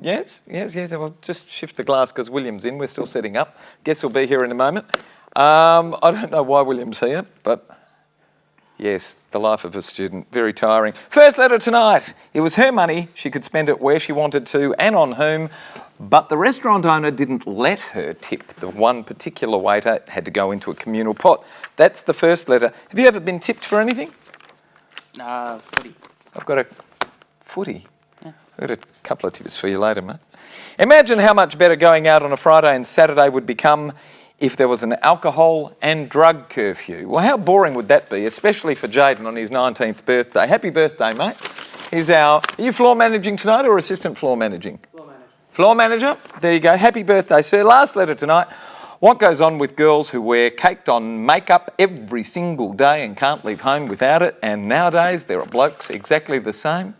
Yes. We'll just shift the glass because William's in. We're still setting up. Guess he'll be here in a moment. I don't know why William's here, but yes, the life of a student, very tiring. First letter tonight. It was her money. She could spend it where she wanted to and on whom, but the restaurant owner didn't let her tip. The one particular waiter had to go into a communal pot. That's the first letter. Have you ever been tipped for anything? Footy. I've got a footy. Yeah. I've got a couple of tips for you later, mate. Imagine how much better going out on a Friday and Saturday would become if there was an alcohol and drug curfew. Well, how boring would that be, especially for Jayden on his 19th birthday? Happy birthday, mate. Are you floor managing tonight or assistant floor managing? Floor manager. Floor manager? There you go. Happy birthday, sir. Last letter tonight. What goes on with girls who wear caked-on makeup every single day and can't leave home without it? And nowadays, there are blokes exactly the same.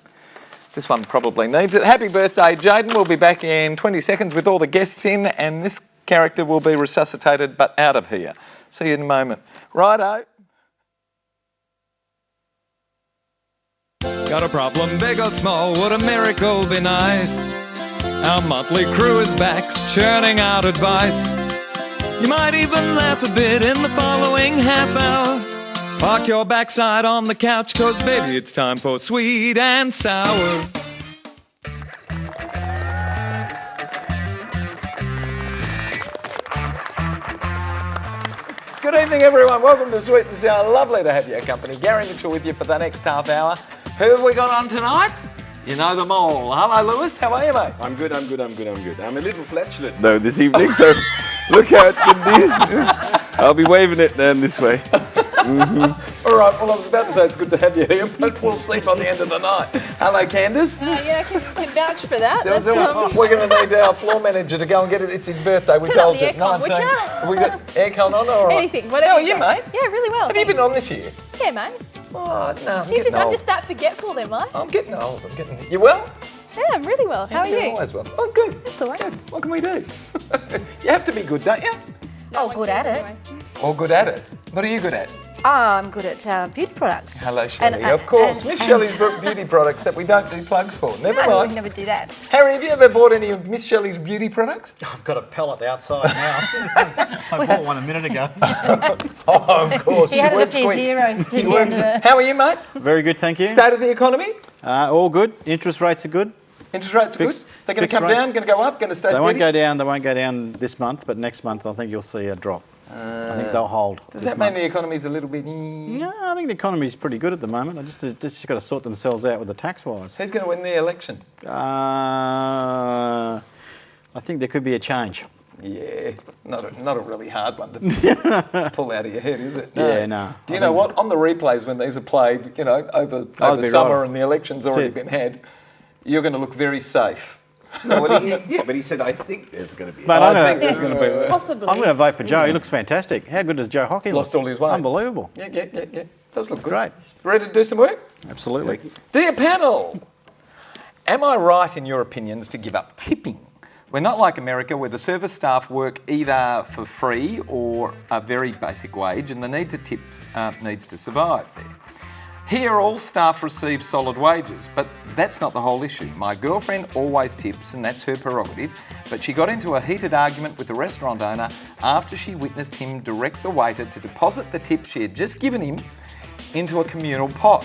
This one probably needs it. Happy birthday, Jayden. We'll be back in 20 seconds with all the guests in, and this character will be resuscitated but out of here. See you in a moment. Righto. Got a problem, big or small, would a miracle be nice? Our motley crew is back, churning out advice. You might even laugh a bit in the following half hour. Park your backside on the couch, cause baby it's time for Sweet and Sour. Good evening everyone, welcome to Sweet and Sour. Lovely to have your company. Gary Mitchell with you for the next half hour. Who have we got on tonight? You know them all. Hello Lewis, how are you mate? I'm good. I'm a little flatulent though this evening, so look out for this. I'll be waving it down this way. Mm-hmm. All right, well I was about to say it's good to have you here, but we'll see by the end of the night. Hello Candice. Yeah, I can vouch for that. We're going to need our floor manager to go and get it. It's his birthday. We told you. Turn up the aircon, would you? Have we got aircon on or anything, whatever. How are you, mate? Yeah, really well. Have you been on this year? Yeah, mate. Oh, no, I'm just that forgetful then, mate. I'm getting old. You well? Yeah, I'm really well. How are you? Always well. Oh, good. That's all right. Good. What can we do? You have to be good, don't you? Good at it. Anyway. Or good at it. What are you good at? I'm good at beauty products. Hello, Shelley. Of course, Miss Shelley's beauty products that we don't do plugs for. Never mind. I would never do that. Harry, have you ever bought any of Miss Shelley's beauty products? I've got a pellet outside now. I bought one a minute ago. Oh, of course. He had a few zeros to the end of it. How are you, mate? Very good, thank you. State of the economy? All good. Interest rates are good. Interest rates are good? They're going to come down, going to go up, going to stay steady? They won't go down this month, but next month I think you'll see a drop. I think they'll hold. Does that mean the economy's a little bit... No, I think the economy's pretty good at the moment. They just got to sort themselves out with the tax-wise. Who's going to win the election? I think there could be a change. Yeah, not a really hard one to pull out of your head, is it? No. Yeah, no. Do you know what? On the replays when these are played, over summer and the election's already been had, you're going to look very safe. No, but he said, I think there's going to be. I think there's going to be. Possibly. I'm going to vote for Joe. He looks fantastic. How good does Joe Hockey look? Lost all his weight. Unbelievable. Yeah. Does look good. Great. Ready to do some work? Absolutely. Dear panel, am I right in your opinions to give up tipping? We're not like America where the service staff work either for free or a very basic wage and the need to tip needs to survive there. Here, all staff receive solid wages, but that's not the whole issue. My girlfriend always tips, and that's her prerogative, but she got into a heated argument with the restaurant owner after she witnessed him direct the waiter to deposit the tip she had just given him into a communal pot.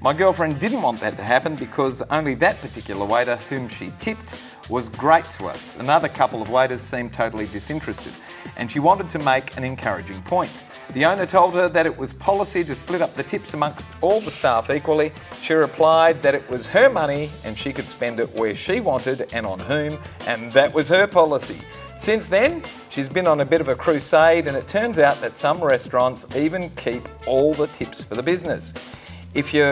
My girlfriend didn't want that to happen because only that particular waiter whom she tipped was great to us. Another couple of waiters seemed totally disinterested, and she wanted to make an encouraging point. The owner told her that it was policy to split up the tips amongst all the staff equally. She replied that it was her money and she could spend it where she wanted and on whom, and that was her policy. Since then, she's been on a bit of a crusade, and it turns out that some restaurants even keep all the tips for the business. If you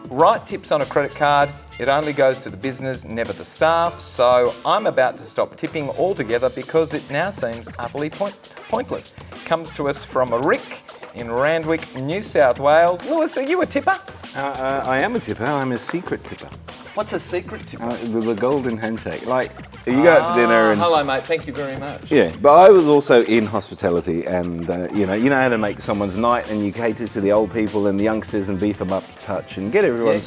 write tips on a credit card, it only goes to the business, never the staff. So I'm about to stop tipping altogether because it now seems utterly pointless. Comes to us from a Rick in Randwick, New South Wales. Lewis, are you a tipper? I am a tipper. I'm a secret tipper. What's a secret tipper? The golden handshake. Like, you go out for dinner and... Hello, mate. Thank you very much. Yeah, but I was also in hospitality and, you know how to make someone's night and you cater to the old people and the youngsters and beef them up to touch and get everyone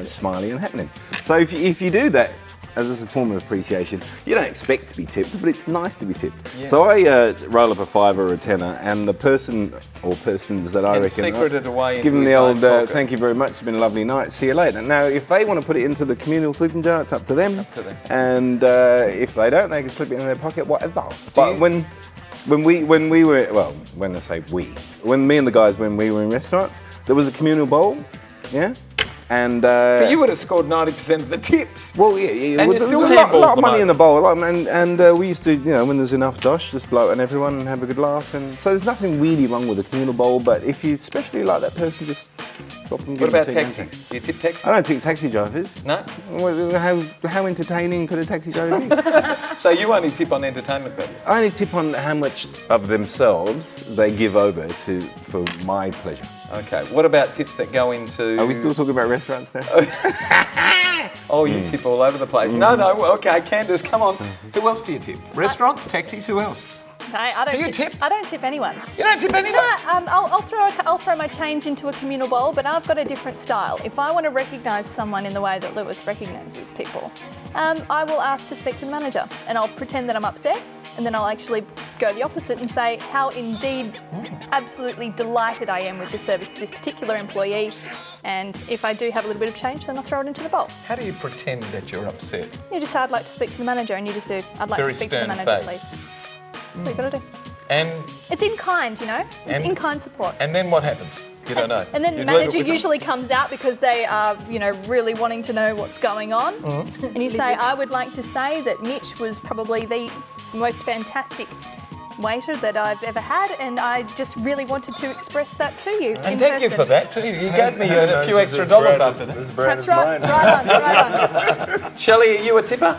smiley and happening. So if you do that, as a form of appreciation, you don't expect to be tipped, but it's nice to be tipped. Yeah. So I roll up a $5 or a $10, and the person or persons that I reckon secret it away give them into the his old own pocket. thank you very much, it's been a lovely night, see you later. Now, if they want to put it into the communal tipping jar, it's up to them. Up to them. And if they don't, they can slip it in their pocket, whatever. But when me and the guys, when we were in restaurants, there was a communal bowl, yeah? And but you would have scored 90% of the tips. Well, yeah. And Well, you there still was a handball lot at of the money in moment. the bowl, and we used to, when there's enough dosh, just blow it on everyone and have a good laugh. And so there's nothing really wrong with a communal bowl, but if you especially like that person, just drop them. What about taxis? Do you tip taxis? I don't tip taxi drivers. No? Well, how entertaining could a taxi driver be? So you only tip on entertainment value? I only tip on how much of themselves they give over for my pleasure. Okay. What about tips that go into... Are we still talking about restaurants now? Oh, you tip all over the place. No, okay, Candice, come on. Who else do you tip? Restaurants, taxis, who else? No, I don't Do you tip? I don't tip anyone. You don't tip anyone? I'll throw my change into a communal bowl, but I've got a different style. If I want to recognise someone in the way that Lewis recognises people, I will ask to speak to the manager, and I'll pretend that I'm upset, and then I'll actually go the opposite and say how indeed absolutely delighted I am with the service to this particular employee, and if I do have a little bit of change, then I'll throw it into the bowl. How do you pretend that you're upset? You just say, I'd like to speak to the manager, and you just do, I'd like Very to speak to the stern manager, face. please. That's what you've got to do. And It's in kind, you know? It's And- in kind support. and then what happens? You don't know. And then the You leave it manager with them? usually comes out because they are, really wanting to know what's going on. And you say, I would like to say that Mitch was probably the most fantastic waiter that I've ever had, and I just really wanted to express that to you And in thank you person. for that too. You gave me a few extra dollars after that. That's right, right on. Shelley, are you a tipper?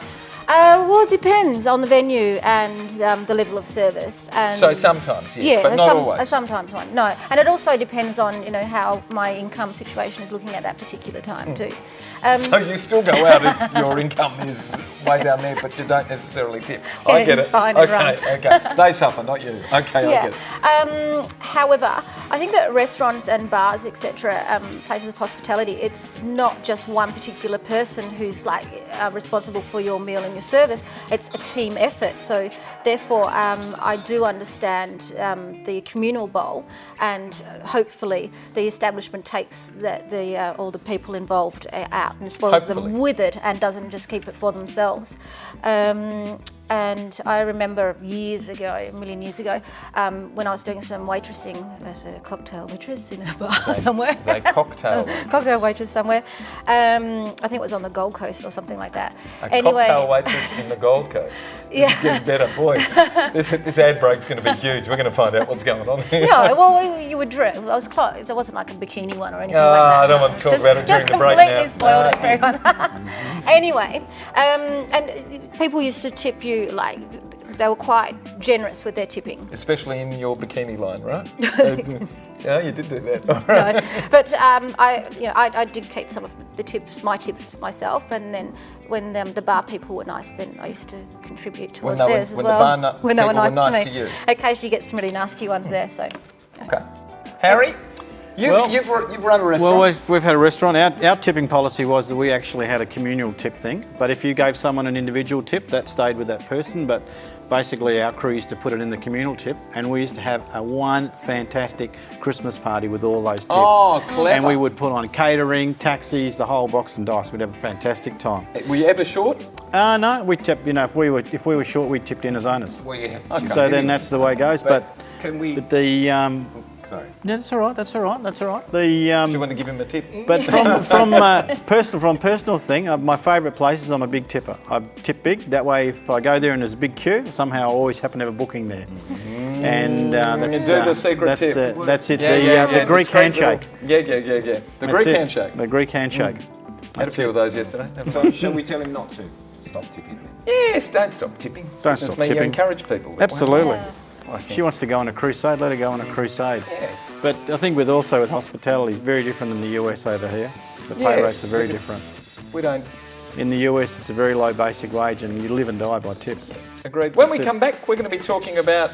Well, it depends on the venue and the level of service. And So sometimes, yes, yeah, but not always. Sometimes one. No, and it also depends on how my income situation is looking at that particular time too. So you still go out if your income is way down there, but you don't necessarily tip. I get it. fine and Okay. They suffer, not you. Okay, I get it. However, I think that restaurants and bars, etc., places of hospitality, it's not just one particular person who's responsible for your meal and your service. It's a team effort. So therefore, I do understand the communal bowl, and hopefully the establishment takes all the people involved out and spoils them Hopefully. with it and doesn't just keep it for themselves. And I remember a million years ago, when I was doing some waitressing as a cocktail waitress in a bar somewhere. It's a cocktail. Cocktail waitress somewhere. I think it was on the Gold Coast or something like that. A cocktail waitress in the Gold Coast. Yeah. It's getting better. Boy, this ad break's going to be huge. We're going to find out what's going on here. No, well, you would dress. I was clothes. It wasn't like a bikini one or anything Oh, like that. I don't want to talk about it during Just the break now. completely spoiled it for everyone. Anyway, and people used to tip you they were quite generous with their tipping. Especially in your bikini line, right? Yeah, you did do that. All right. No, but I did keep some of my tips myself, and then when the bar people were nice, then I used to contribute towards When they were- theirs as when the well. bar when they were people were nice nice to to me. you. Occasionally, you get some really nasty ones there. So Okay. Harry, you've run a restaurant. Well, we've had a restaurant. Our tipping policy was that we actually had a communal tip thing. But if you gave someone an individual tip, that stayed with that person. But basically, our crew used to put it in the communal tip, and we used to have one fantastic Christmas party with all those tips. Oh, clever. And we would put on catering, taxis, the whole box and dice. We'd have a fantastic time. Were you ever short? No, we tipped. If we were short, we tipped in as owners. Well, yeah. Okay. So then that's the way it goes. But Can we? the Sorry. yeah, that's all right. That's all right. That's all right. Do you want to give him a tip? But from personal thing, my favourite place is I'm a big tipper. I tip big. That way, if I go there and there's a big queue, somehow I always happen to have a booking there. And that's do the secret that's, tip. that's it. Yeah, The Greek discreet handshake. little- Yeah. The That's Greek it. handshake. The Greek handshake. Had a few of those yesterday. So shall we tell him not to stop tipping then? Yes, don't stop tipping. Don't Goodness stop me, you tipping. encourage people. Absolutely. I think. She wants to go on a crusade. Let her go on a crusade. Yeah. But I think with hospitality, it's very different than the US over here. The pay Yeah. rates are very different. We don't In the US, it's a very low basic wage, and you live and die by tips. agree. When we That's it. come back, we're going to be talking about.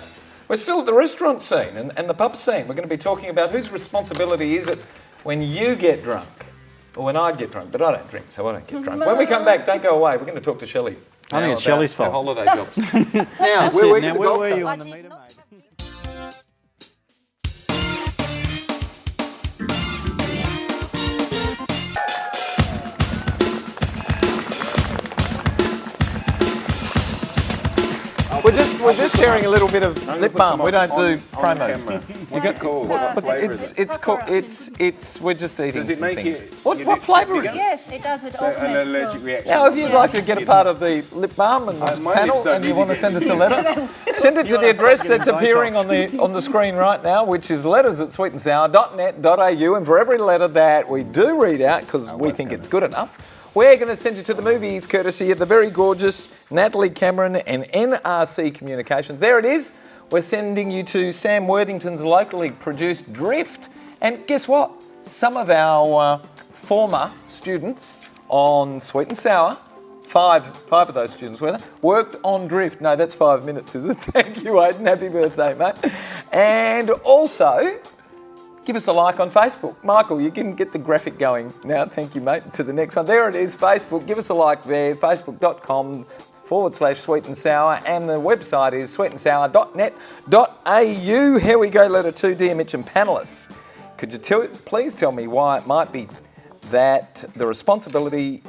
We're still at the restaurant scene and the pub scene. We're going to be talking about whose responsibility is it when you get drunk. or when I get drunk, but I don't drink, so I don't get drunk. When we come back, don't go away. We're going to talk to Shelley. I think it's Shelley's fault. Holiday jobs. Now, That's where it. were Now, you? where were you I on the did meter, not mate? have big- We're just sharing a little bit of lip balm. We don't do promos. We're just eating Does it some make things. it? What flavour is it? Yes, it does. It An augments allergic your- reaction. Now, if you'd like to get a part of the lip balm and the my panel, lips don't and you need want to to send get us a letter, send it to the wanna address start that's getting appearing Botox. on the screen right now, which is letters@sweetandsour.net.au. And for every letter that we do read out, because we think it's good enough, we're going to send you to the movies, courtesy of the very gorgeous Natalie Cameron and NRC Communications. There it is. We're sending you to Sam Worthington's locally produced Drift. And guess what? Some of our former students on Sweet and Sour, five of those students were there, worked on Drift. No, that's 5 minutes, is it? Thank you, Aidan. Happy birthday, mate. And also, give us a like on Facebook. Michael, you can get the graphic going now. Thank you, mate. To the next one. There it is, Facebook. Give us a like there, facebook.com/sweet and sour. And the website is sweetandsour.net.au. Here we go, letter 2. Dear Mitch and panellists, could you please tell me why it might be that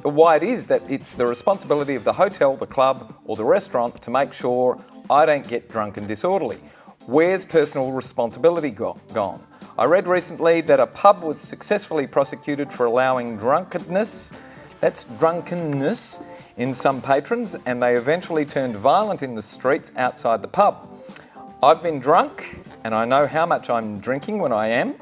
why it is that it's the responsibility of the hotel, the club, or the restaurant to make sure I don't get drunk and disorderly? Where's personal responsibility gone? I read recently that a pub was successfully prosecuted for allowing drunkenness in some patrons, and they eventually turned violent in the streets outside the pub. I've been drunk, and I know how much I'm drinking when I am.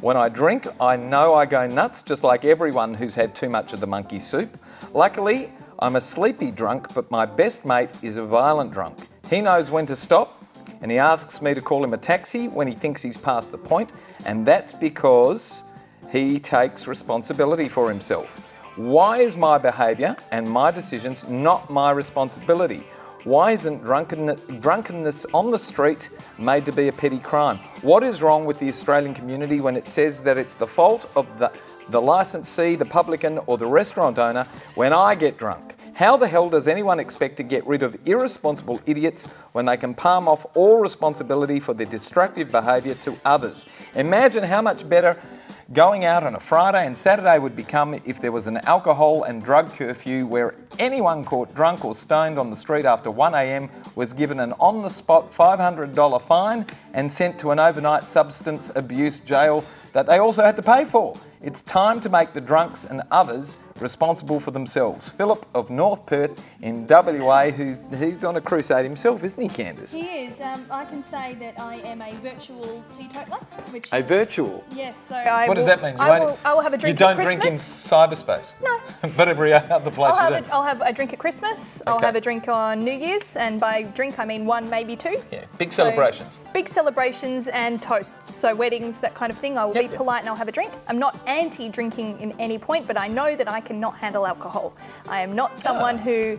When I drink, I know I go nuts, just like everyone who's had too much of the monkey soup. Luckily, I'm a sleepy drunk, but my best mate is a violent drunk. He knows when to stop, and he asks me to call him a taxi when he thinks he's past the point, and that's because he takes responsibility for himself. Why is my behaviour and my decisions not my responsibility? Why isn't drunkenness on the street made to be a petty crime? What is wrong with the Australian community when it says that it's the fault of the licensee, the publican, or the restaurant owner when I get drunk? How the hell does anyone expect to get rid of irresponsible idiots when they can palm off all responsibility for their destructive behaviour to others? Imagine how much better going out on a Friday and Saturday would become if there was an alcohol and drug curfew where anyone caught drunk or stoned on the street after 1 a.m. was given an on-the-spot $500 fine and sent to an overnight substance abuse jail that they also had to pay for. It's time to make the drunks and others responsible for themselves. Philip of North Perth in WA, he's on a crusade himself, isn't he, Candice? He is. I can say that I am a virtual teetotaler. Which A is, virtual? Yes. So What does that mean? I will have a drink at You don't Christmas. drink in cyberspace? No. But every other place you do? I'll have a drink at Christmas. I'll Okay. have a drink on New Year's, and by drink I mean 1, maybe 2. Yeah, big So, celebrations. Big celebrations and toasts. So weddings, that kind of thing. I will be polite and I'll have a drink. I'm not anti-drinking in any point, but I know that I cannot handle alcohol. I am not someone who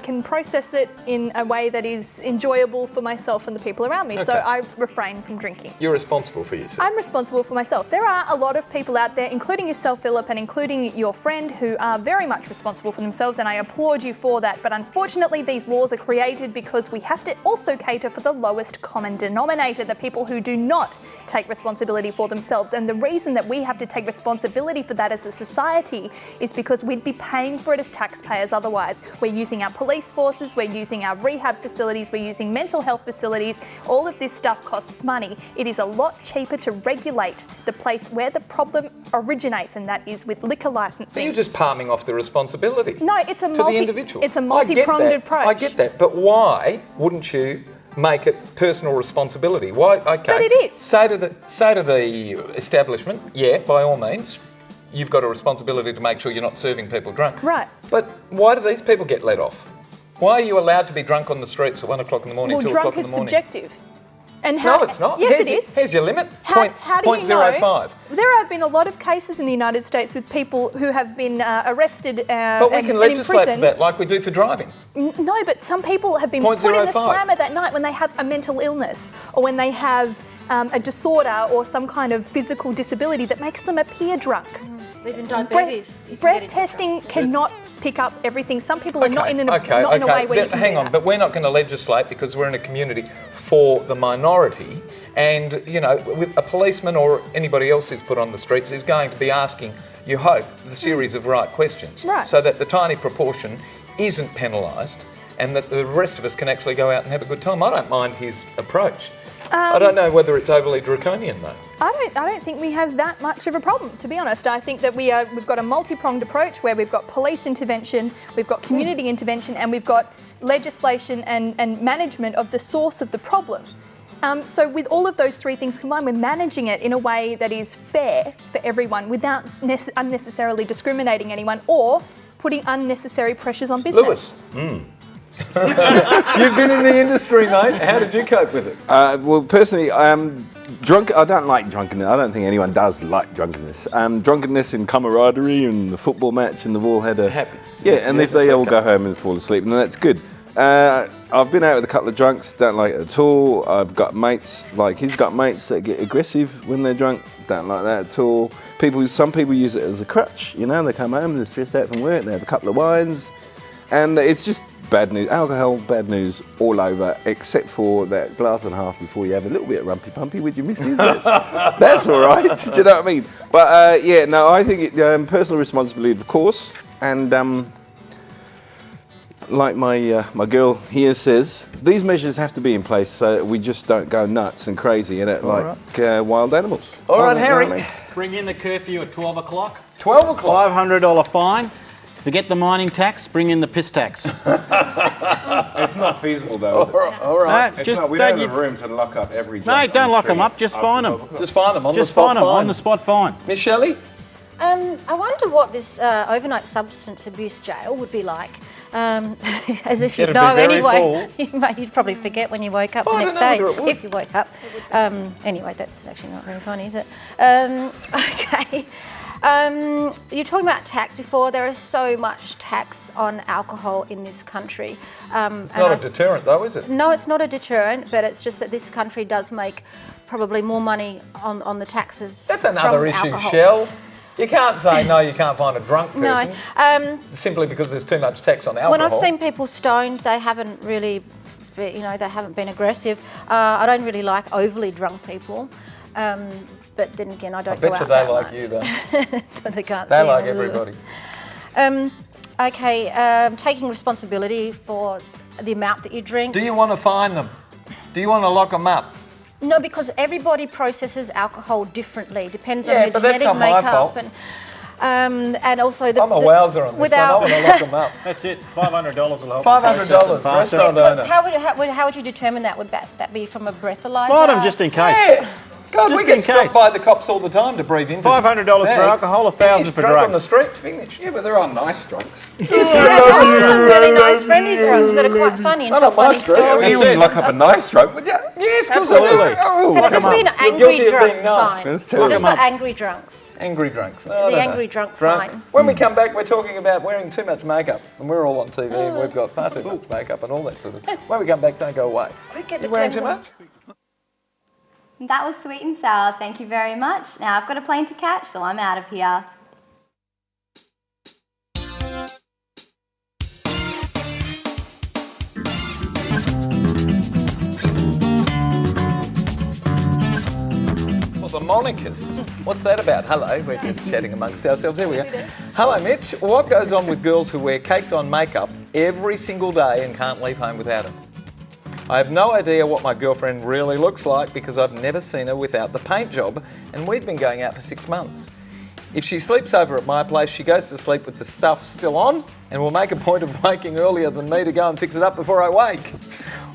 can process it in a way that is enjoyable for myself and the people around me. So Okay. I refrain from drinking. You're responsible for yourself. I'm responsible for myself. There are a lot of people out there, including yourself, Philip, and including your friend, who are very much responsible for themselves, and I applaud you for that. But unfortunately, these laws are created because we have to also cater for the lowest common denominator, the people who do not take responsibility for themselves. And the reason that we have to take responsibility for that as a society is because we'd be paying for it as taxpayers otherwise. We're using our police forces, we're using our rehab facilities, we're using mental health facilities. All of this stuff costs money. It is a lot cheaper to regulate the place where the problem originates, and that is with liquor So licensing. you're just palming off the responsibility. No, it's a to the individual. It's a multi-pronged approach. I get that, but why wouldn't you make it personal responsibility? Why? Okay. But it is. Say to the establishment, yeah, by all means, you've got a responsibility to make sure you're not serving people drunk. Right. But why do these people get let off? Why are you allowed to be drunk on the streets at 1 o'clock in the morning, Well, 2 o'clock drunk in is the morning? subjective. And how, No, it's not. Yes, Here's it is. Here's your limit. How do you know? 0.05. There have been a lot of cases in the United States with people who have been arrested But we and, can and legislate for imprisoned. that like we do for driving. No, but some people have been put in the 0.05. slammer that night when they have a mental illness or when they have a disorder or some kind of physical disability that makes them appear drunk. Even diabetes. Breath testing cannot pick up everything. Some people are not in a way where you can hang do on, that. but we're not going to legislate because we're in a community for the minority. And, you know, with a policeman or anybody else who's put on the streets is going to be asking, you hope, the series of right questions. Right. So that the tiny proportion isn't penalised and that the rest of us can actually go out and have a good time. I don't mind his approach. I don't know whether it's overly draconian though. I don't think we have that much of a problem, to be honest. I think that we've got a multi-pronged approach where we've got police intervention, we've got community intervention, and we've got legislation and management of the source of the problem. So with all of those three things combined, we're managing it in a way that is fair for everyone without unnecessarily discriminating anyone or putting unnecessary pressures on business. Lewis. You've been in the industry, mate. How did you cope with it? Well, personally, drunk. I don't like drunkenness. I don't think anyone does like drunkenness. Drunkenness and camaraderie and the football match, and they've all had a happy. Yeah, and if they all go home and fall asleep, then that's good. I've been out with a couple of drunks. Don't like it at all. I've got mates he's got mates that get aggressive when they're drunk. Don't like that at all. Some people use it as a crutch. You know, they come home, they're stressed out from work, they have a couple of wines, and it's just bad news. Alcohol, bad news all over, except for that glass and a half before you have a little bit of rumpy pumpy with your missus. That's all right. Do you know what I mean? But I think personal responsibility, of course, and like my girl here says, these measures have to be in place so that we just don't go nuts and crazy in it wild animals. All right, Harry. Bring in the curfew at 12 o'clock. 12 o'clock. $500 fine. Forget the mining tax, bring in the piss tax. It's not feasible though, is it? All right. We don't have room to lock up every drunk. No, don't lock them up, just fine them. Just find them on Just the spot. fine them on the spot fine. Miss Shelley? I wonder what this overnight substance abuse jail would be like. As if you'd It'd know be very anyway. You'd probably forget when you woke up the next day, whether it would. if you woke up. Anyway, that's actually not very funny, is it? Okay. You're talking about tax before. There is so much tax on alcohol in this country. It's not a deterrent though, is it? No, it's not a deterrent, but it's just that this country does make probably more money on the taxes. That's another from issue, alcohol. Shell. You can't say, no, you can't find a drunk person No. simply because there's too much tax on alcohol. When I've seen people stoned, they haven't really, they haven't been aggressive. I don't really like overly drunk people. But then again, I don't I go bet out you they that like much. you though. But they can't They see like me. everybody. Taking responsibility for the amount that you drink. Do you want to fine them? Do you want to lock them up? No, because everybody processes alcohol differently. Depends on Yeah, your but that's genetic not my makeup fault. And also the. I'm a wowser on this one. I want to lock them up. That's it, $500 will help. $500. Pass it. Restaurant owner. How would you determine that? Would that be from a breathalyzer? Fine them just in case. Yeah. God, Just we get in stopped case. by the cops all the time to breathe into $500 for bags. alcohol, $1,000 He's for drunk on the drugs. street, finish. Yeah, but there are nice drunks. Some really nice friendly drunks that are quite funny and Not tell on my funny street. stories. You wouldn't lock up a nice drunk, would you? Yes, of course Absolutely. I do. Oh, And it must be an You're angry guilty of drunk being nice. fine. That's terrible. Just not angry drunks. Angry drunks. The angry drunk fine. When we come back, we're talking about wearing too much makeup. And we're all on TV and we've got far too much makeup and all that sort of thing. When we come back, don't go away. Get the You wearing too cleanser. much? That was sweet and sour. Thank you very much. Now I've got a plane to catch, so I'm out of here. Well, the monarchists. What's that about? Hello, we're just chatting amongst ourselves. There we go. Hello, Mitch. What goes on with girls who wear caked-on makeup every single day and can't leave home without it? I have no idea what my girlfriend really looks like because I've never seen her without the paint job, and we've been going out for 6 months. If she sleeps over at my place, she goes to sleep with the stuff still on and will make a point of waking earlier than me to go and fix it up before I wake.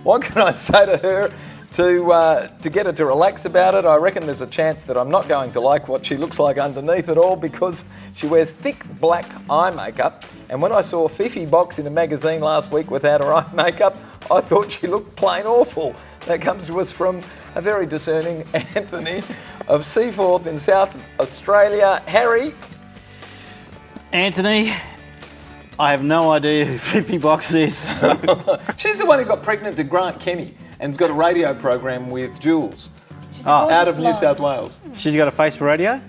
What can I say to her to get her to relax about it? I reckon there's a chance that I'm not going to like what she looks like underneath it all because she wears thick black eye makeup, and when I saw Fifi box in a magazine last week without her eye makeup, I thought she looked plain awful. That comes to us from a very discerning Anthony of Seaforth in South Australia. Harry? Anthony, I have no idea who Fifi Box is. She's the one who got pregnant to Grant Kenny and's got a radio program with Jules Oh, out of New South Wales. she's got a face for radio?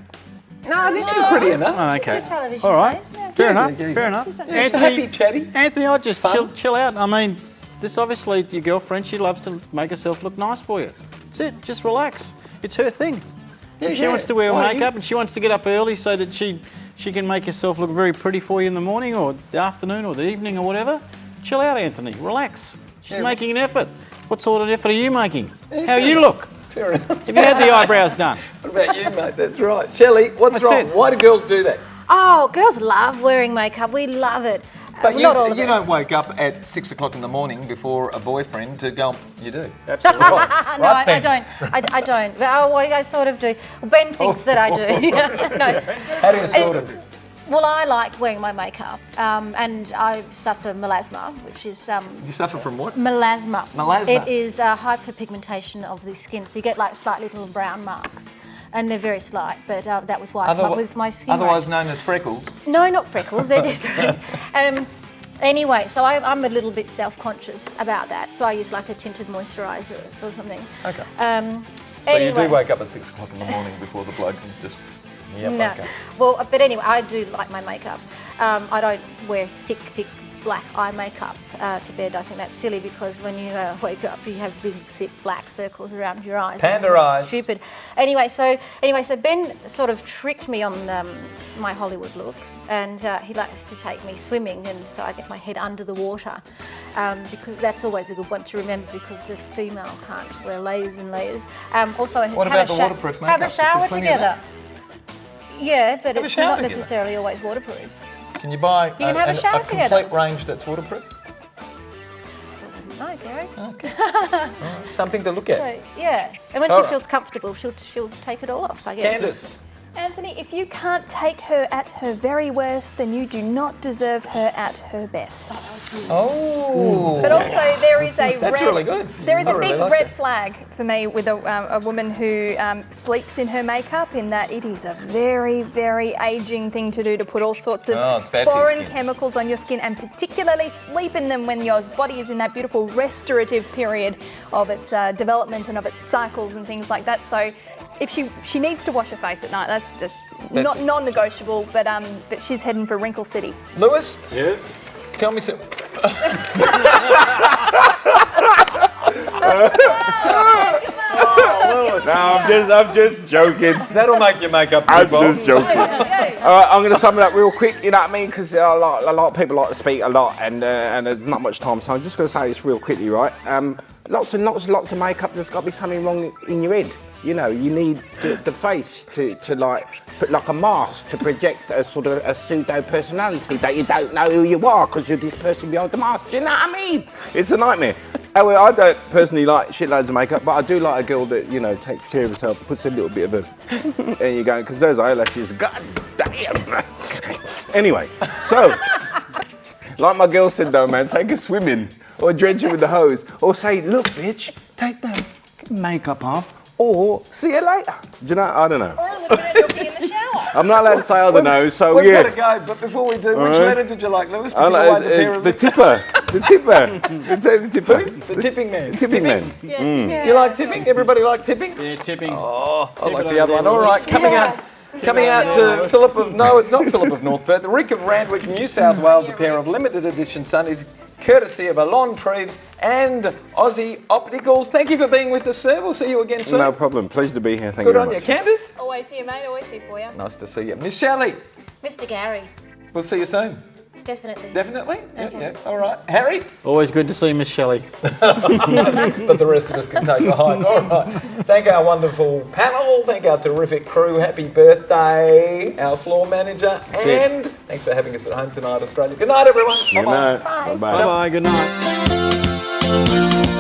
No, I think she's pretty enough. Oh, okay. Good television All right. face. Fair enough. yeah. Fair enough. She's happy, chatty. Anthony, I'd just Fun. chill out. I mean, this obviously your girlfriend. She loves to make herself look nice for you. That's it. Just relax. It's her thing. If she wants to wear makeup and she wants to get up early so that she can make herself look very pretty for you in the morning or the afternoon or the evening or whatever, chill out, Anthony. Relax. She's making an effort. What sort of effort are you making? How you look? Fair enough. Have you had the eyebrows done? What about you, mate? That's right. Shelley, what's That's wrong? it. Why do girls do that? Oh, girls love wearing makeup. We love it. But Not all of you us. don't wake up at 6 o'clock in the morning before a boyfriend to go. You do. Absolutely. No, Right I then. don't. I don't. But, I sort of do. Ben thinks that I do. No. How do you sort of? Well, I like wearing my makeup, and I suffer melasma, which is You suffer from what? melasma. Melasma. It is hyperpigmentation of the skin, so you get like slight little brown marks, and they're very slight. But that was why I came up with my skin. Otherwise range. known as freckles. No, not freckles. They're different. Anyway, so I'm a little bit self-conscious about that. So I use like a tinted moisturiser or something. Okay. Um, So you anyway. do wake up at 6 o'clock in the morning before the bloke and just. Yep, No. okay. Well, but anyway, I do like my makeup. I don't wear thick black eye makeup to bed. I think that's silly because when you wake up, you have big, thick black circles around your eyes. Panda It's eyes. Stupid. Anyway, so Ben sort of tricked me on my Hollywood look, and he likes to take me swimming, and so I get my head under the water because that's always a good one to remember because the female can't wear layers and layers. Also, What have about the a waterproof Have makeup? a Is there shower plenty of together. Yeah, but Have a it's shower not together. necessarily always waterproof. Can you buy can have a shower complete together. range that's waterproof? No, Gary. Something to look at. So, yeah, and when All she right. feels comfortable, she'll take it all off, I guess. Candice. Anthony, if you can't take her at her very worst, then you do not deserve her at her best. Oh. But also, there is a That's red, really good. There is I a really big like red that. flag for me with a woman who sleeps in her makeup. In that it is a very, very aging thing to do to put all sorts of Oh, it's bad for your foreign skin. chemicals on your skin, and particularly sleep in them when your body is in that beautiful restorative period of its development and of its cycles and things like that. So. If she needs to wash her face at night, that's just not non-negotiable. But she's heading for Wrinkle City. Lewis, Yes. tell me some. No, I'm just joking. That'll make your makeup I'm good, Bob. just joking. All right, I'm going to sum it up real quick. You know what I mean? Because a lot of people like to speak a lot, and there's not much time. So I'm just going to say this real quickly, right? Lots of makeup. There's got to be something wrong in your head. You know, you need the face to like put like a mask to project a sort of a pseudo personality that you don't know who you are because you're this person behind the mask. Do you know what I mean? It's a nightmare. Anyway, I don't personally like shitloads of makeup, but I do like a girl that, you know, takes care of herself, puts a little bit of a there you go, because those eyelashes, god damn. Anyway, so like my girl said though, man, take her swimming or drench her with the hose, or say, look, bitch, take the makeup off. Or see you later. Do you know? I don't know. Or looking at looking in the shower. I'm not allowed to say I don't know, so We've yeah. got to go, but before we do, which right. letter did you like, Lewis? Did I you like, like the pair of the tipper. The tipper. The tipping man. The tipping man. Yeah. You like tipping? Everybody like tipping? Yeah, tipping. Oh, I like it the other over one. there, All right, Lewis. coming out to Philip of, no, it's not Philip of North, the Rick of Randwick, New South Wales, a pair of limited edition sunnies, courtesy of Alon Treve and Aussie Opticals. Thank you for being with us, sir. We'll see you again soon. No problem. Pleased to be here. Thank Good you on very you. much. Candice? Always here, mate. Always here for you. Nice to see you. Miss Shelley, Mr. Gary, we'll see you soon. definitely. Definitely? Okay. Yeah. All right. Harry? Always good to see Miss Shelley. But the rest of us can take a hike. All right. Thank our wonderful panel. Thank our terrific crew. Happy birthday, our floor manager. And thanks for having us at home tonight, Australia. Good night, everyone. Good Bye-bye. night. Bye-bye. Bye bye. Good night.